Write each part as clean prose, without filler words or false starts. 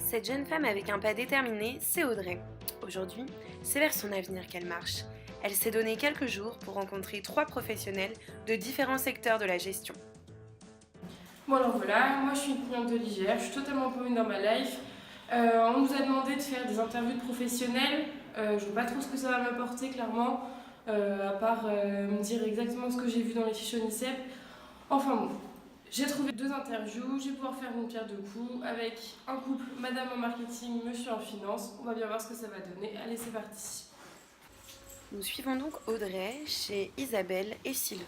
Cette jeune femme avec un pas déterminé, c'est Audrey. Aujourd'hui, c'est vers son avenir qu'elle marche. Elle s'est donné quelques jours pour rencontrer 3 professionnels de différents secteurs de la gestion. Bon alors voilà, moi je suis une cliente de l'IGR, je suis totalement paumée dans ma life. On nous a demandé de faire des interviews de professionnels. Je ne sais pas trop ce que ça va m'apporter clairement, à part me dire exactement ce que j'ai vu dans les fiches ONICEP. Enfin bon, j'ai trouvé 2 interviews, je vais pouvoir faire une pierre deux coups avec un couple, madame en marketing, monsieur en finance. On va bien voir ce que ça va donner. Allez, c'est parti. Nous suivons donc Audrey chez Isabelle et Sylvain.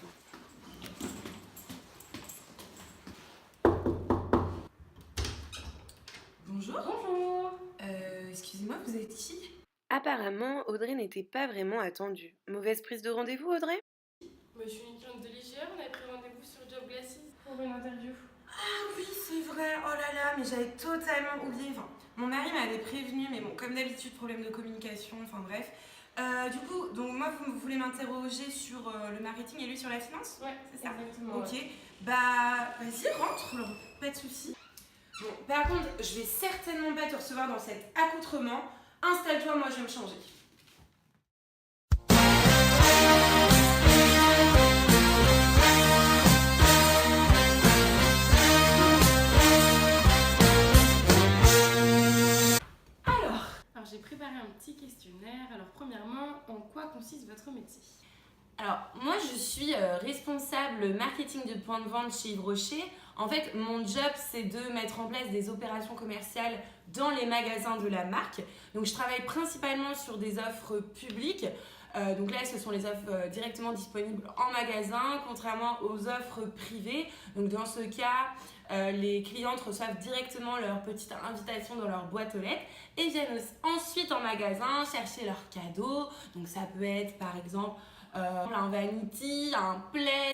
Bonjour. Bonjour. Excusez-moi, vous êtes qui? Apparemment, Audrey n'était pas vraiment attendue. Mauvaise prise de rendez-vous, Audrey? Je suis une cliente de l'IGR, on avait pris rendez-vous sur Job Glasses pour une interview. Ah oui, c'est vrai. Oh là là, mais j'avais totalement oublié. Enfin, mon mari m'avait prévenu, mais bon, comme d'habitude, problème de communication. Enfin bref. Du coup, donc moi, vous voulez m'interroger sur le marketing et lui sur la finance? Ouais, C'est ça. exactement. Ok. Ouais. Bah, vas-y, rentre, Laurent. Pas de soucis. Bon, par contre, je vais certainement pas te recevoir dans cet accoutrement. Installe-toi, moi, je vais me changer. Alors j'ai préparé un petit questionnaire. Alors premièrement, en quoi consiste votre métier? Alors, moi, je suis responsable marketing de point de vente chez Yves Rocher. En fait, mon job, c'est de mettre en place des opérations commerciales dans les magasins de la marque. Donc, je travaille principalement sur des offres publiques. Donc là, ce sont les offres directement disponibles en magasin, contrairement aux offres privées. Donc, dans ce cas, les clientes reçoivent directement leur petite invitation dans leur boîte aux lettres et viennent ensuite en magasin chercher leurs cadeaux. Donc, ça peut être, par exemple, un vanity, un plaid.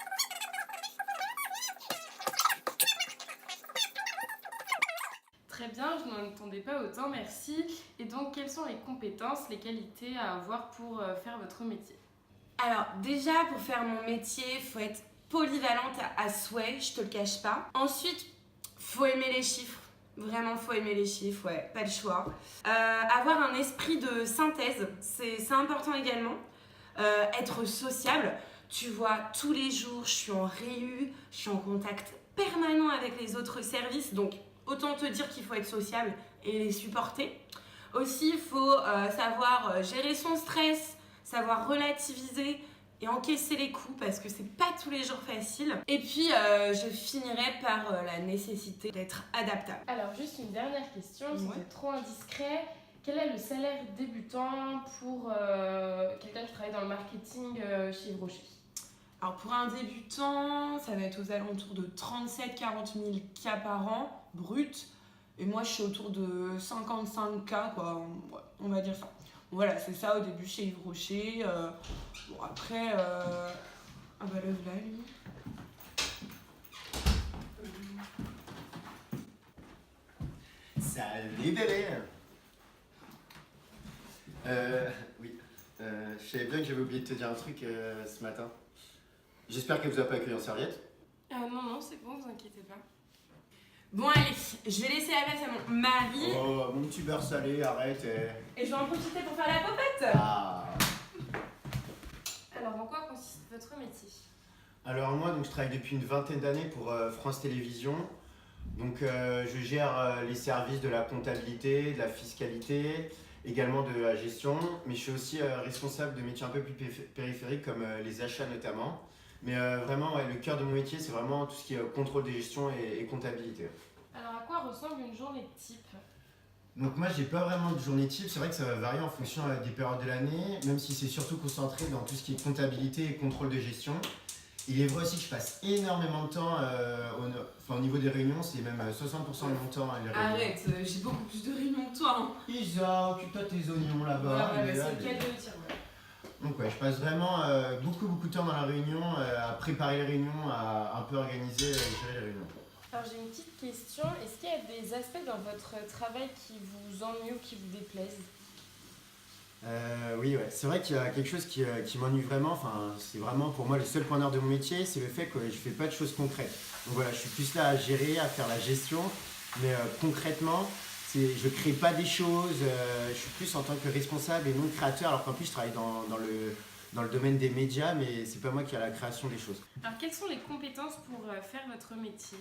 Très bien, je n'en attendais pas autant, merci. Et donc, quelles sont les compétences, les qualités à avoir pour faire votre métier? Alors, déjà, pour faire mon métier, il faut être polyvalente à souhait, je te le cache pas. Ensuite, faut aimer les chiffres. Vraiment, faut aimer les chiffres, ouais, pas le choix. Avoir un esprit de synthèse, c'est important également. Être sociable, tu vois, tous les jours, je suis en réu, je suis en contact permanent avec les autres services, donc autant te dire qu'il faut être sociable et les supporter. Aussi, il faut savoir gérer son stress, savoir relativiser et encaisser les coups parce que c'est pas tous les jours facile. Et puis, je finirai par la nécessité d'être adaptable. Alors, juste une dernière question, Ouais. c'était trop indiscret. Quel est le salaire débutant pour quelqu'un qui travaille dans le marketing chez Yves Rocher? Alors pour un débutant, ça va être aux alentours de 37-40 000 cas par an, brut. Et moi, je suis autour de 55 cas, quoi. Ouais, on va dire ça. Voilà, c'est ça au début chez Yves Rocher. Bon, après, ah bah le voilà, lui. Salut bébé. Oui. Je savais bien que j'avais oublié de te dire un truc ce matin. J'espère qu'elle vous a pas accueilli en serviette. Non, c'est bon, vous inquiétez pas. Bon allez, je vais laisser la place à mon mari. Oh, mon petit beurre salé, arrête. Et je vais en profiter pour faire la popette. Ah. Alors, en quoi consiste votre métier? Alors moi, donc, je travaille depuis une vingtaine d'années pour France Télévisions. Donc je gère les services de la comptabilité, de la fiscalité, également de la gestion. Mais je suis aussi responsable de métiers un peu plus périphériques comme les achats notamment. Mais vraiment, ouais, le cœur de mon métier, c'est vraiment tout ce qui est contrôle des gestions et comptabilité. Alors, à quoi ressemble une journée type? Donc moi, j'ai pas vraiment de journée type. C'est vrai que ça va varier en fonction des périodes de l'année, même si c'est surtout concentré dans tout ce qui est comptabilité et contrôle de gestion. Il est vrai aussi que je passe énormément de temps au niveau des réunions, c'est même 60% de mon temps à les réunions. Arrête, j'ai beaucoup plus de réunions que toi. Hein. Isa, occupe-toi de tes oignons là-bas. Ouais, il est là, c'est le cas de le dire. Ouais. Donc ouais, je passe vraiment beaucoup de temps dans la réunion, à préparer les réunions, à un peu organiser et gérer les réunions. Alors, j'ai une petite question. Est-ce qu'il y a des aspects dans votre travail qui vous ennuient ou qui vous déplaisent? Oui, ouais. C'est vrai qu'il y a quelque chose qui m'ennuie vraiment. Enfin, c'est vraiment pour moi le seul point d'heure de mon métier, c'est le fait que je fais pas de choses concrètes. Donc voilà, je suis plus là à gérer, à faire la gestion, mais concrètement, c'est je crée pas des choses, je suis plus en tant que responsable et non créateur, alors qu'en plus je travaille dans le domaine des médias, mais c'est pas moi qui ai la création des choses. Alors, quelles sont les compétences pour faire votre métier?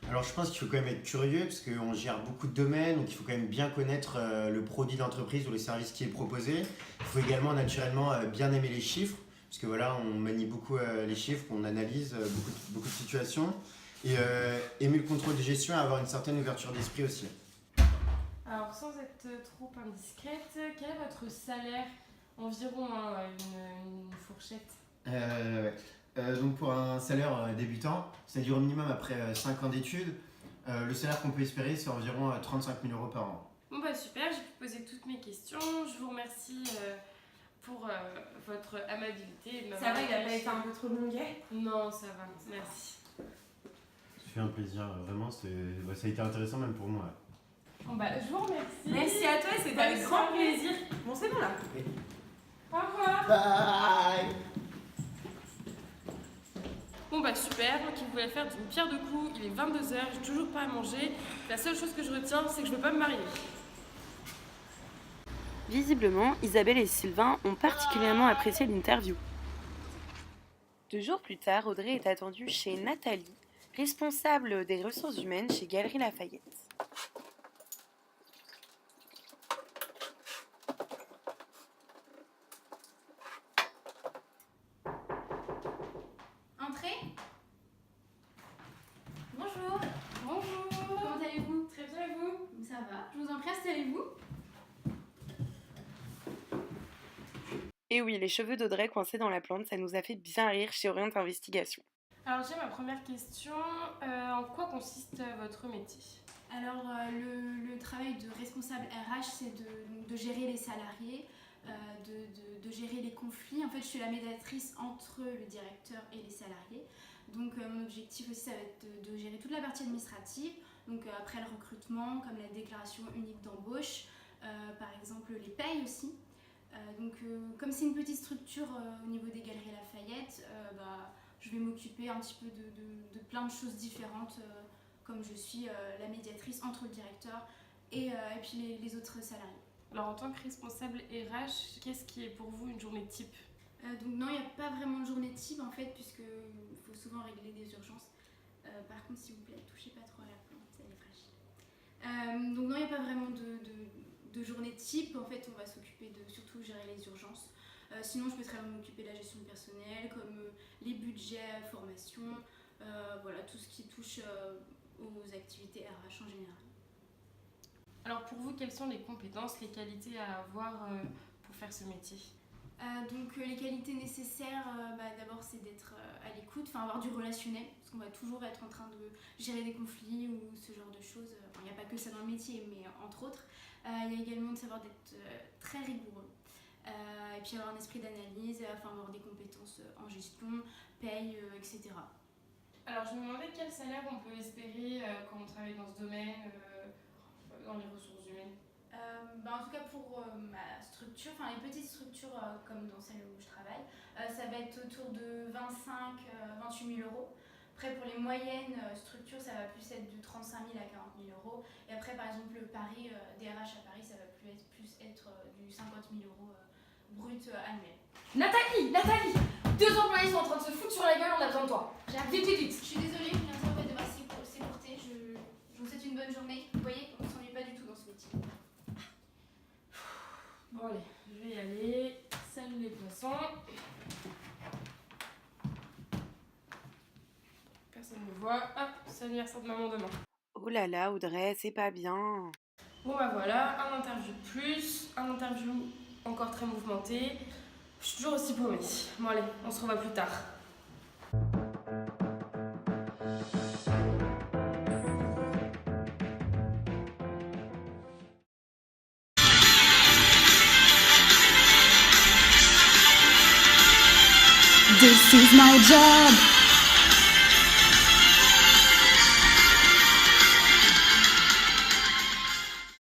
Alors je pense qu'il faut quand même être curieux parce qu'on gère beaucoup de domaines, donc il faut quand même bien connaître le produit d'entreprise ou le service qui est proposé. Il faut également naturellement bien aimer les chiffres, parce que voilà, on manie beaucoup les chiffres, on analyse beaucoup de situations. Et aimer le contrôle de gestion et avoir une certaine ouverture d'esprit aussi. Alors, sans être trop indiscrète, quel est votre salaire environ, une fourchette? Ouais. Donc pour un salaire débutant, c'est-à-dire au minimum après 5 ans d'études, le salaire qu'on peut espérer c'est environ 35 000 € par an. Bon bah super, j'ai pu poser toutes mes questions. Je vous remercie pour votre amabilité. Ça va, il a pas été un peu trop longuet? Non, ça va, merci. Ça fait un plaisir, vraiment, ça a été intéressant même pour moi. Bon bah je vous remercie. Merci à toi, c'était avec grand plaisir. Bon, c'est bon là. Au revoir. Bye. Bon bah super, moi qui voulais faire d'une pierre deux coups, il est 22h, j'ai toujours pas à manger. La seule chose que je retiens, c'est que je veux pas me marier. Visiblement, Isabelle et Sylvain ont particulièrement apprécié l'interview. 2 jours plus tard, Audrey est attendue chez Nathalie, responsable des ressources humaines chez Galeries Lafayette. Entrez. Bonjour. Bonjour. Comment allez-vous? Très bien et vous? Ça va. Je vous en prie, installez-vous. Et oui, les cheveux d'Audrey coincés dans la plante, ça nous a fait bien rire chez Orient Investigation. Alors j'ai ma première question, en quoi consiste votre métier? Alors, le travail de responsable RH, c'est de gérer les salariés, de gérer les conflits. En fait, je suis la médiatrice entre le directeur et les salariés. Donc, mon objectif aussi, ça va être de gérer toute la partie administrative. Donc, après le recrutement, comme la déclaration unique d'embauche, par exemple les payes aussi. Comme c'est une petite structure au niveau des Galeries Lafayette, je vais m'occuper un petit peu de plein de choses différentes, comme je suis la médiatrice entre le directeur et puis les autres salariés. Alors en tant que responsable RH, qu'est-ce qui est pour vous une journée type? Donc non, il n'y a pas vraiment de journée type en fait, puisqu'il faut souvent régler des urgences. Par contre, s'il vous plaît, touchez pas trop à la plante, elle est fragile. Donc non, il n'y a pas vraiment de journée type. En fait, on va s'occuper de surtout gérer les urgences. Sinon, je peux très bien m'occuper de la gestion du personnel, comme les budgets, formation, voilà, tout ce qui touche aux activités RH en général. Alors pour vous, quelles sont les compétences, les qualités à avoir pour faire ce métier? Les qualités nécessaires, d'abord c'est d'être à l'écoute, avoir du relationnel, parce qu'on va toujours être en train de gérer des conflits ou ce genre de choses. Il n'y a pas que ça dans le métier, mais entre autres. Il y a également de savoir d'être très rigoureux. Et puis avoir un esprit d'analyse, avoir des compétences en gestion, paye, etc. Alors je me demandais quel salaire on peut espérer quand on travaille dans ce domaine, dans les ressources humaines. En tout cas pour ma structure, les petites structures comme dans celle où je travaille, ça va être autour de 25-28 000 €. Après pour les moyennes structures, ça va plus être de 35 000 à 40 000 €. Et après par exemple Paris, DRH à Paris, ça va plus être du 50 000 € brut annuel. Nathalie, 2 employés sont en train de se foutre sur la gueule, on a besoin de toi. Vite. Je suis désolée, bientôt on va devoir s'écourter. Je vous souhaite une bonne journée. Vous voyez, on ne s'ennuie pas du tout dans ce métier. Bon allez, je vais y aller. Salut les poissons. Personne ne me voit. Hop, c'est l'anniversaire de maman demain. Oh là là, Audrey, c'est pas bien. Bon voilà, un interview de plus, un interview encore très mouvementé. Je suis toujours aussi paumée. Bon allez, on se revoit plus tard. This is my job.